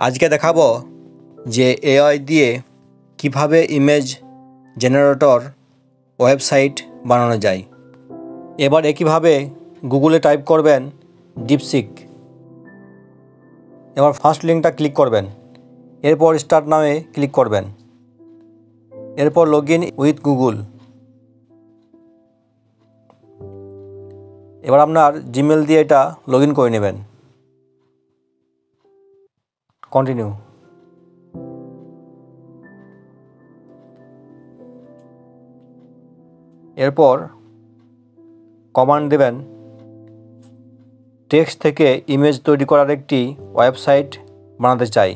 আজকে দেখাবো যে এআই দিয়ে কিভাবে ইমেজ জেনারেটর ওয়েবসাইট বানানো যায়। এবার একইভাবে গুগলে টাইপ করবেন ডিপসিক। এবার ফার্স্ট লিঙ্কটা ক্লিক করবেন, এরপর স্টার্ট নামে ক্লিক করবেন, এরপর লগ ইন উইথ গুগল। এবার আপনার জিমেল দিয়ে এটা লগ ইন করে নেবেন। কন্টিনিউ। এরপর কমান্ড দেবেন, টেক্সট থেকে ইমেজ তৈরি করার একটি ওয়েবসাইট বানাতে চাই।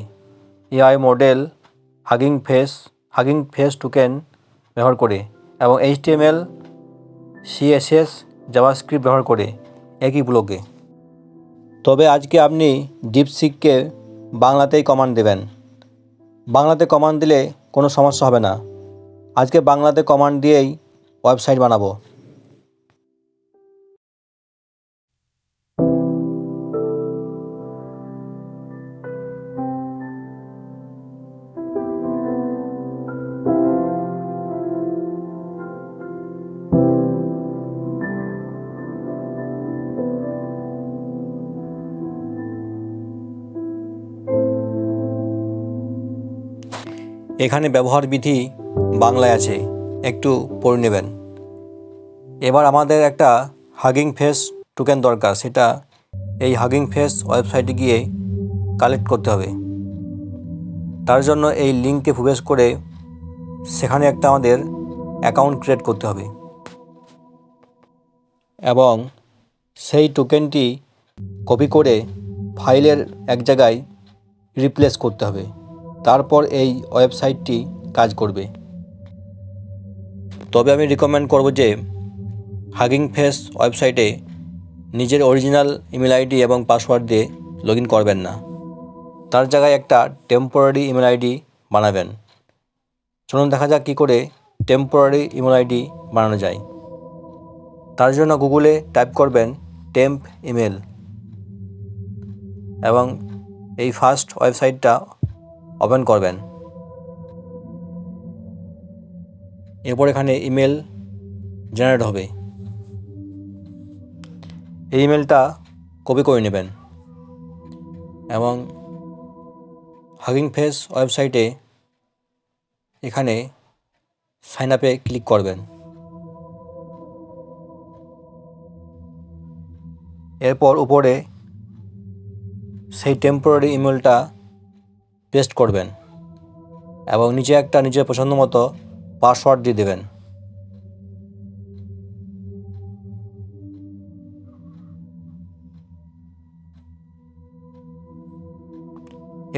AI model hugging face token ব্যবহার করে এবং HTML CSS জাভাস্ক্রিপ্ট ব্যবহার করে একই ব্লগে। তবে আজকে আপনি ডিপসিককে বাংলাতেই কমান্ড দেবেন। বাংলাতে কমান্ড দিলে কোনো সমস্যা হবে না। আজকে বাংলাতে কমান্ড দিয়েই ওয়েবসাইট বানাবো। এখানে ব্যবহার বিধি বাংলায় আছে, একটু পড়ে নেবেন। এবার আমাদের একটা হাগিং ফেস টোকেন দরকার, সেটা এই হাগিং ফেস ওয়েবসাইটে গিয়ে কালেক্ট করতে হবে। তার জন্য এই লিঙ্কে প্রবেশ করে সেখানে একটা আমাদের অ্যাকাউন্ট ক্রিয়েট করতে হবে এবং সেই টোকেনটি কপি করে ফাইলের এক জায়গায় রিপ্লেস করতে হবে। তারপর এই ওয়েবসাইটটি কাজ করবে। তবে আমি রিকমেন্ড করব যে হাগিং ফেস ওয়েবসাইটে নিজের অরিজিনাল ইমেল আইডি এবং পাসওয়ার্ড দিয়ে লগ ইন করবেন না। তার জায়গায় একটা টেম্পোরারি ইমেল আইডি বানাবেন। চলুন দেখা যাক কী করে টেম্পোরারি ইমেল আইডি বানানো যায়। তার জন্য গুগলে টাইপ করবেন টেম্প ইমেল এবং এই ফার্স্ট ওয়েবসাইটটা ওপেন করবেন। এরপর এখানে ইমেল জেনারেট হবে। এই ইমেলটা কপি করে নেবেন এবং হাগিং ফেস ওয়েবসাইটে এখানে সাইন আপে ক্লিক করবেন। এরপর উপরে সেই টেম্পোরারি ইমেলটা পেস্ট করবেন এবং নিচে একটা নিজের পছন্দ মতো পাসওয়ার্ড দিয়ে দেবেন।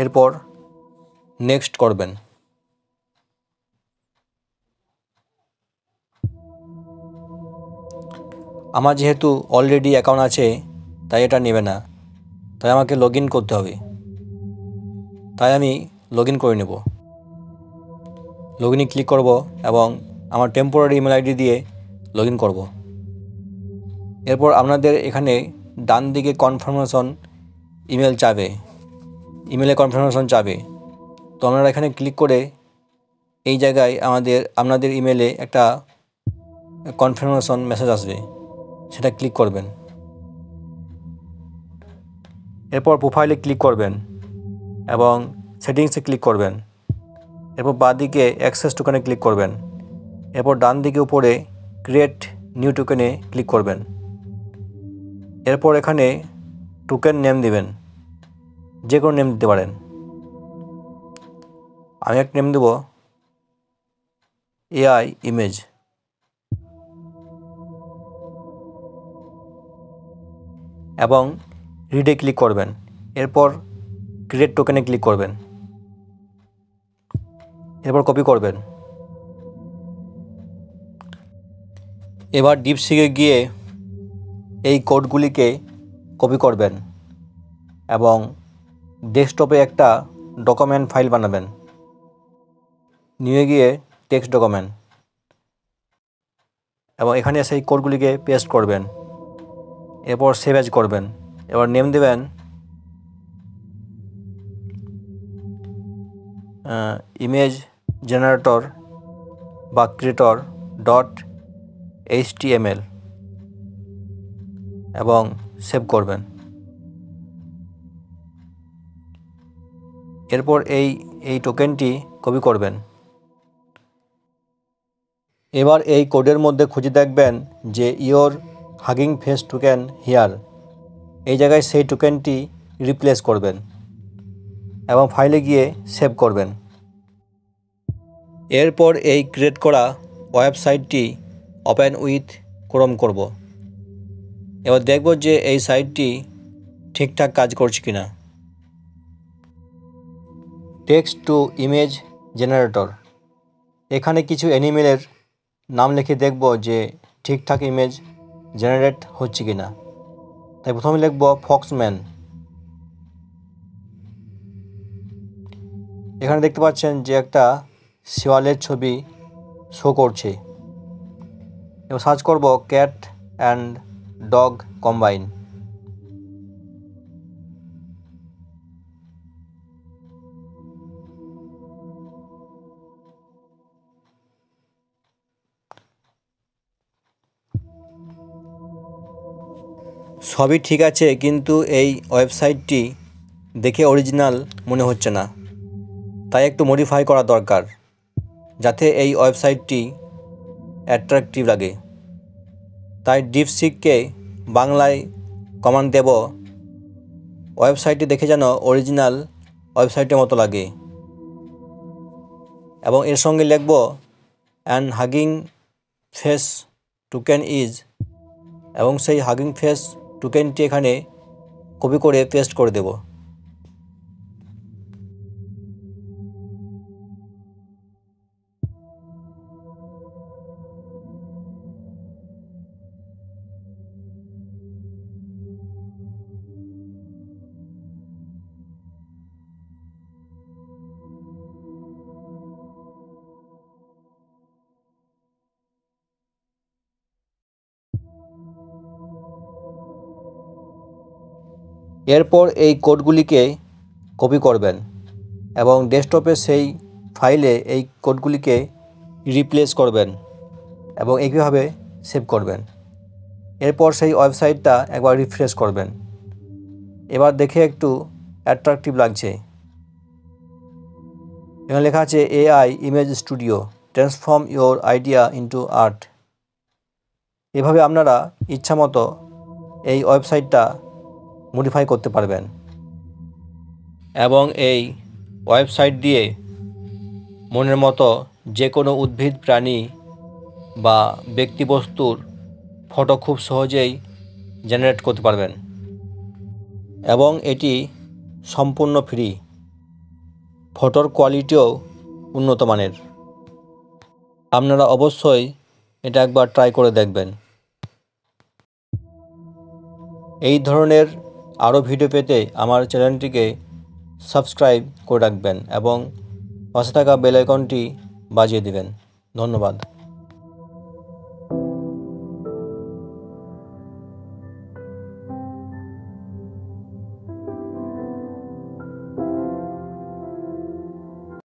এরপর নেক্সট করবেন। আমার যেহেতু অলরেডি অ্যাকাউন্ট আছে তাই এটা নেবে না, তাই আমাকে লগ ইন করতে হবে। তাই আমি লগ ইন করে নেব। লগ ইনে ক্লিক করব এবং আমার টেম্পোরারি ইমেল আইডি দিয়ে লগ ইন করব। এরপর আপনাদের এখানে ডান দিকে কনফার্মেশন ইমেল চাবে, ইমেলে কনফার্মেশন চাবে। তো আপনারা এখানে ক্লিক করে এই জায়গায় আপনাদের ইমেলে একটা কনফার্মেশন মেসেজ আসবে, সেটা ক্লিক করবেন। এরপর প্রোফাইলে ক্লিক করবেন এবং সেটিংসে ক্লিক করবেন। এরপর বাঁদিকে অ্যাক্সেস টোকেনে ক্লিক করবেন। এরপর ডান দিকে উপরে ক্রিয়েট নিউ টোকেনে ক্লিক করবেন। এরপর এখানে টোকেন নেম দিবেন, যে কোনো নেম দিতে পারেন। আমি একটা নেম দেব এআই ইমেজ এবং রিডে ক্লিক করবেন। এরপর ক্রিয়েট টোকেনে ক্লিক করবেন। এরপর কপি করবেন। এবার ডিপসিকে গিয়ে এই কোডগুলিকে কপি করবেন এবং ডেস্কটপে একটা ডকুমেন্ট ফাইল বানাবেন। নিয়ে গিয়ে টেক্সট ডকুমেন্ট এবং এখানে সেই কোডগুলিকে পেস্ট করবেন। এরপর সেভ অ্যাজ করবেন। এবার নেম দেবেন ইমেজ জেনারেটর বা ক্রিয়েটর ডট HTML এবং সেভ করবেন। এরপর এই টোকেনটি কপি করবেন। এবার এই কোডের মধ্যে খুঁজে দেখবেন যে your hugging face token here, এই জায়গায় সেই টোকেনটি রিপ্লেস করবেন এবং ফাইলে গিয়ে সেভ করবেন। এরপর এই ক্রিয়েট করা ওয়েবসাইটটি ওপেন উইথ ক্রোম করব। এবার দেখব যে এই সাইটটি ঠিকঠাক কাজ করছে কিনা। টেক্সট টু ইমেজ জেনারেটর, এখানে কিছু অ্যানিমেলের নাম লিখে দেখব যে ঠিকঠাক ইমেজ জেনারেট হচ্ছে কিনা। তাই প্রথমে লিখব ফক্সম্যান। এখানে দেখতে পাচ্ছেন যে একটা শেওয়ালের ছবি শো করছে। এবার সার্চ করব ক্যাট অ্যান্ড ডগ কম্বাইন। সবই ঠিক আছে, কিন্তু এই ওয়েবসাইটটি দেখে অরিজিনাল মনে হচ্ছে না, তাই একটু মডিফাই করা দরকার যাতে এই ওয়েবসাইটটি অ্যাট্রাকটিভ লাগে। তাই ডিপসিককে বাংলায় কমান্ড দেব, ওয়েবসাইটটি দেখে যেন অরিজিনাল ওয়েবসাইটের মতো লাগে, এবং এর সঙ্গে লিখব and hugging face token is, এবং সেই হাগিং ফেস টোকেনটি এখানে কপি করে পেস্ট করে দেব। এরপর এই কোডগুলিকে কপি করবেন এবং ডেস্কটপে সেই ফাইলে এই কোডগুলিকে রিপ্লেস করবেন এবং একইভাবে সেভ করবেন। এরপর সেই ওয়েবসাইটটা একবার রিফ্রেশ করবেন। এবার দেখে একটু অ্যাট্রাকটিভ লাগছে। এখানে লেখা আছে AI image studio, transform your idea into art. এভাবে আপনারা ইচ্ছামতো এই ওয়েবসাইটটা মডিফাই করতে পারবেন এবং এই ওয়েবসাইট দিয়ে মনের মতো যে কোনো উদ্ভিদ, প্রাণী বা ব্যক্তিবস্তুর ফটো খুব সহজেই জেনারেট করতে পারবেন এবং এটি সম্পূর্ণ ফ্রি। ফটোর কোয়ালিটিও উন্নত মানের। আপনারা অবশ্যই এটা একবার ট্রাই করে দেখবেন। এই ধরনের আরও ভিডিও পেতে আমার চ্যানেলটিকে সাবস্ক্রাইব করে রাখবেন এবং পাশে থাকা বেল আইকনটি বাজিয়ে দিবেন। ধন্যবাদ।